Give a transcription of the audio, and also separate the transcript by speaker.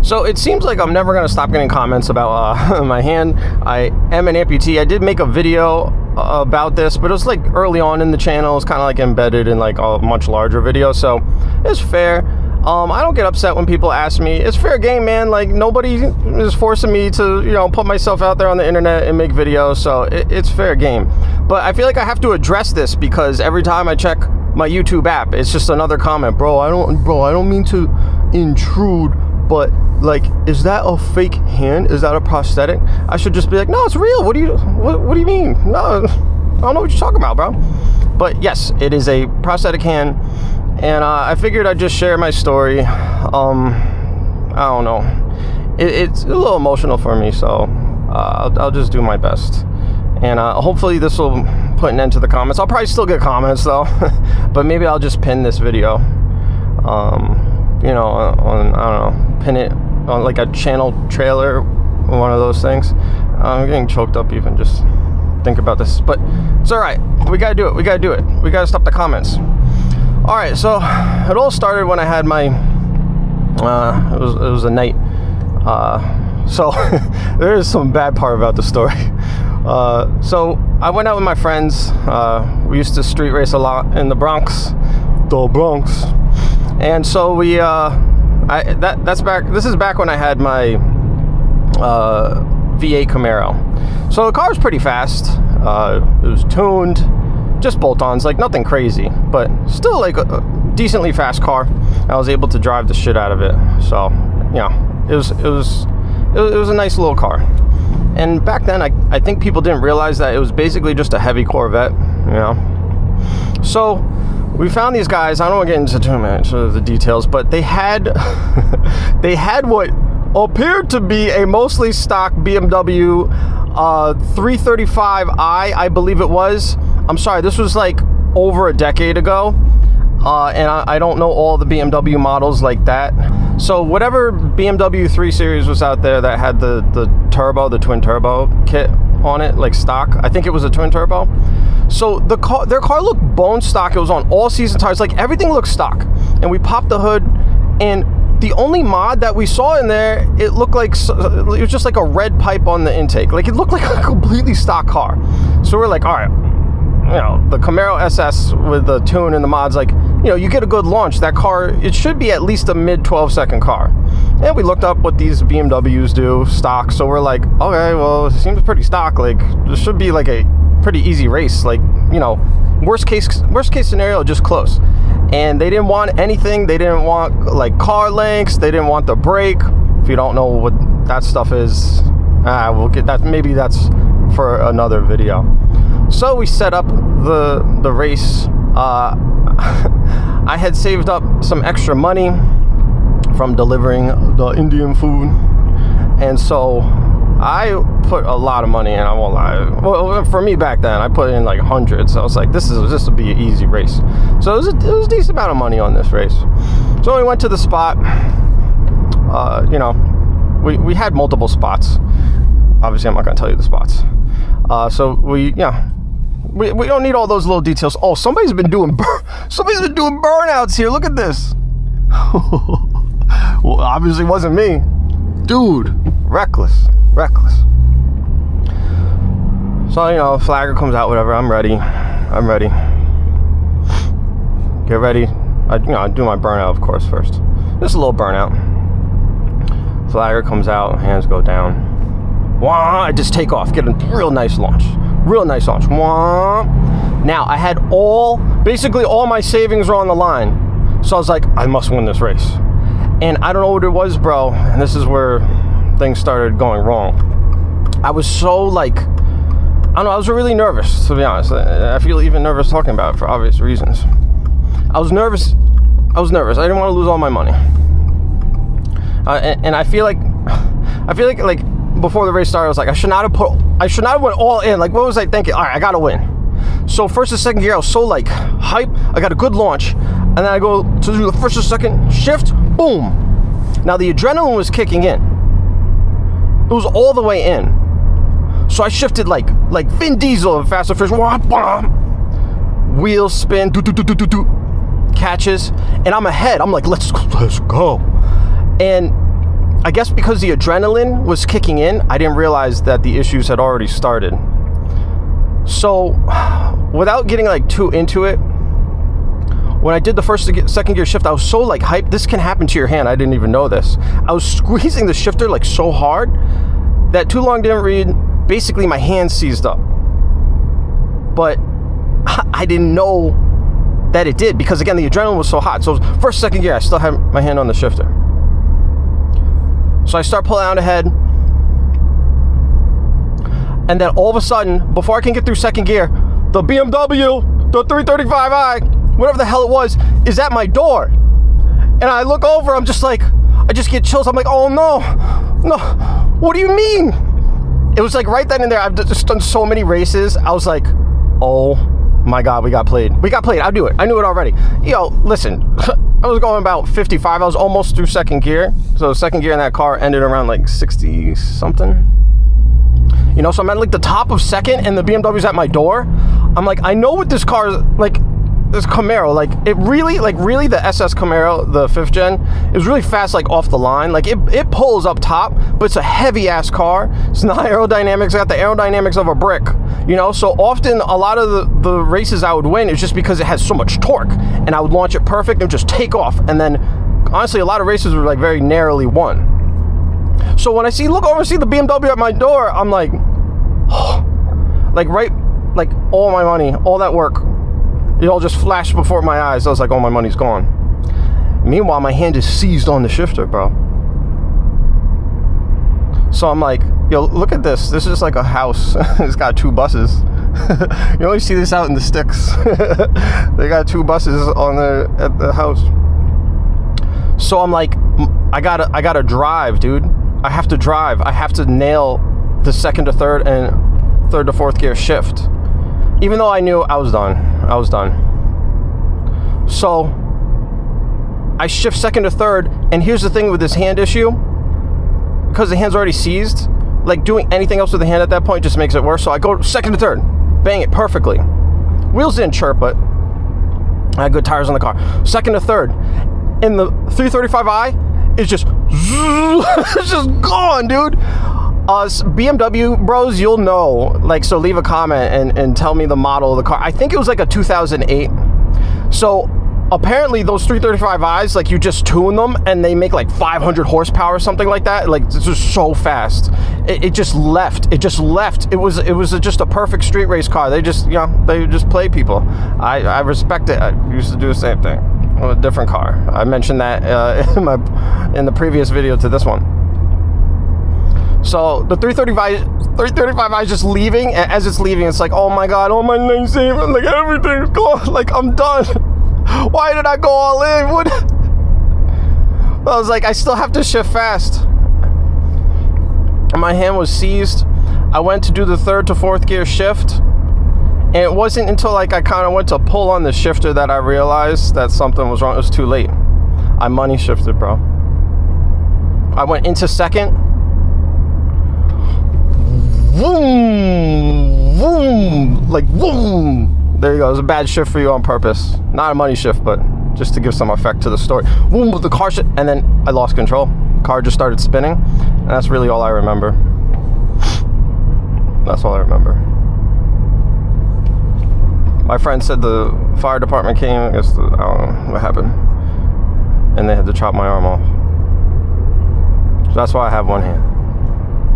Speaker 1: So it seems like I'm never going to stop getting comments about my hand. I am an amputee. I did make a video about this, but it was like early on in the channel. It's kind of like embedded in like a much larger video, so it's fair. I don't get upset when people ask me. It's fair game, man. Like, nobody is forcing me to, you know, put myself out there on the internet and make videos, so it's fair game. But I feel like I have to address this because every time I check my YouTube app, it's just another comment. Bro, I don't mean to intrude, but like, is that a fake hand? Is that a prosthetic? I should just be like, no, it's real. What do you mean? No, I don't know what you're talking about, bro. But yes, it is a prosthetic hand, and I figured I'd just share my story. I don't know. It's a little emotional for me, so I'll just do my best. And hopefully this will put an end to the comments. I'll probably still get comments though, but maybe I'll just pin this video. You know, on, I don't know, pin it on like a channel trailer, one of those things. I'm getting choked up even just think about this, but it's all right. We gotta do it. We gotta stop the comments. All right, so it all started when I had my it was a night. So there is some bad part about the story. So I went out with my friends. We used to street race a lot in the Bronx. And so we this is back when I had my V8 Camaro. So the car was pretty fast. It was tuned, just bolt-ons, like nothing crazy, but still like a decently fast car. I was able to drive the shit out of it. So, yeah, it was a nice little car. And back then, I think people didn't realize that it was basically just a heavy Corvette, you know. So we found these guys. I don't want to get into too much of the details, but they had what appeared to be a mostly stock BMW 335i, I believe it was. I'm sorry, this was like over a decade ago, and I don't know all the BMW models like that. So whatever BMW 3 Series was out there that had the turbo, the twin turbo kit on it, like stock. I think it was a twin turbo. So their car looked bone stock. It was on all season tires. Like, everything looked stock. And we popped the hood, and the only mod that we saw in there, it looked like, it was just like a red pipe on the intake. Like, it looked like a completely stock car. So we're like, all right, you know, the Camaro SS with the tune and the mods, like, you know, you get a good launch. That car, it should be at least a mid 12-second car. And we looked up what these BMWs do, stock. So we're like, okay, well, it seems pretty stock. Like, this should be like a pretty easy race. Like, you know, worst case scenario, just close. And they didn't want anything. They didn't want like car lengths. They didn't want the brake. If you don't know what that stuff is, we'll get that. Maybe that's for another video. So we set up the race. I had saved up some extra money from delivering the Indian food, and so I put a lot of money in. I won't lie. Well, for me back then, I put in like hundreds. So I was like, this will be an easy race. So it was a decent amount of money on this race. So we went to the spot. You know, we had multiple spots. Obviously, I'm not going to tell you the spots. So we don't need all those little details. Oh, somebody's been doing burnouts here. Look at this. Well, obviously wasn't me. Dude, reckless. So, you know, flagger comes out, whatever. I'm ready. Get ready. I do my burnout, of course, first. Just a little burnout. Flagger comes out, hands go down. Wah, I just take off, get a real nice launch. Wah. Now, I had basically all my savings were on the line. So I was like, I must win this race. And I don't know what it was, bro. And this is where things started going wrong. I was so like, I don't know, I was really nervous, to be honest. I feel even nervous talking about it for obvious reasons. I was nervous. I didn't want to lose all my money. And I feel like before the race started, I was like, I should not have went all in. Like, what was I thinking? All right, I gotta win. So first and second gear, I was so like hype. I got a good launch, and then I go to do the first and second shift. Boom. Now the adrenaline was kicking in. It was all the way in. So I shifted like Vin Diesel in Fast and Furious. Wheels spin, catches, and I'm ahead. I'm like, let's go. And I guess because the adrenaline was kicking in, I didn't realize that the issues had already started. So, without getting like too into it, when I did the second gear shift, I was so like hyped. This can happen to your hand. I didn't even know this. I was squeezing the shifter like so hard that too long didn't read. Basically, my hand seized up. But I didn't know that it did because, again, the adrenaline was so hot. So first, second gear, I still had my hand on the shifter. So I start pulling out ahead. And then all of a sudden, before I can get through second gear, the BMW, the 335i, whatever the hell it was, is at my door. And I look over, I'm just like, I just get chills. I'm like, oh no, what do you mean? It was like right then and there. I've just done so many races. I was like, oh my God, we got played. I knew it already. Yo, listen, I was going about 55. I was almost through second gear. So second gear in that car ended around like 60 something. You know, so I'm at like the top of second and the BMW's at my door. I'm like, I know what this car is like. This Camaro, like it really the SS Camaro, the 5th gen, is really fast, like off the line. Like it pulls up top, but it's a heavy ass car. It's not aerodynamics. It got the aerodynamics of a brick, you know. So often a lot of the races I would win is just because it has so much torque, and I would launch it perfect and just take off. And then honestly, a lot of races were like very narrowly won. So when I look over, see the BMW at my door, I'm like, oh, like all my money, all that work, it all just flashed before my eyes. I was like, oh, my money's gone. Meanwhile, my hand is seized on the shifter, bro. So I'm like, yo, look at this. This is like a house. It's got 2 buses. You only see this out in the sticks. They got 2 buses at the house. So I'm like, I gotta drive, dude. I have to drive. I have to nail the second to third and third to fourth gear shift. Even though I knew I was done. So I shift second to third, and here's the thing with this hand issue. Because the hand's already seized, like doing anything else with the hand at that point just makes it worse. So I go second to third, bang it perfectly. Wheels didn't chirp, but I had good tires on the car. Second to third, and the 335i is just it's just gone, dude. BMW bros, you'll know. Like, so leave a comment and tell me the model of the car. I think it was like a 2008. So apparently those 335i's, like, you just tune them and they make like 500 horsepower or something like that. Like, it's just so fast. It just left. It was just a perfect street race car. They just play people. I respect it. I used to do the same thing with a different car. I mentioned that in the previous video to this one. So the 335i is just leaving, and as it's leaving, it's like, oh my God, all my lifesaver, like everything's gone, like I'm done. Why did I go all in? What? I was like, I still have to shift fast. My hand was seized. I went to do the third to fourth gear shift, and it wasn't until like I kind of went to pull on the shifter that I realized that something was wrong. It was too late. I money shifted, bro. I went into second. Boom, boom, like boom. There you go. It was a bad shift for you on purpose. Not a money shift, but just to give some effect to the story. Boom, the car and then I lost control. Car just started spinning, and that's really all I remember. That's all I remember. My friend said the fire department came. I don't know what happened, and they had to chop my arm off. So that's why I have one hand.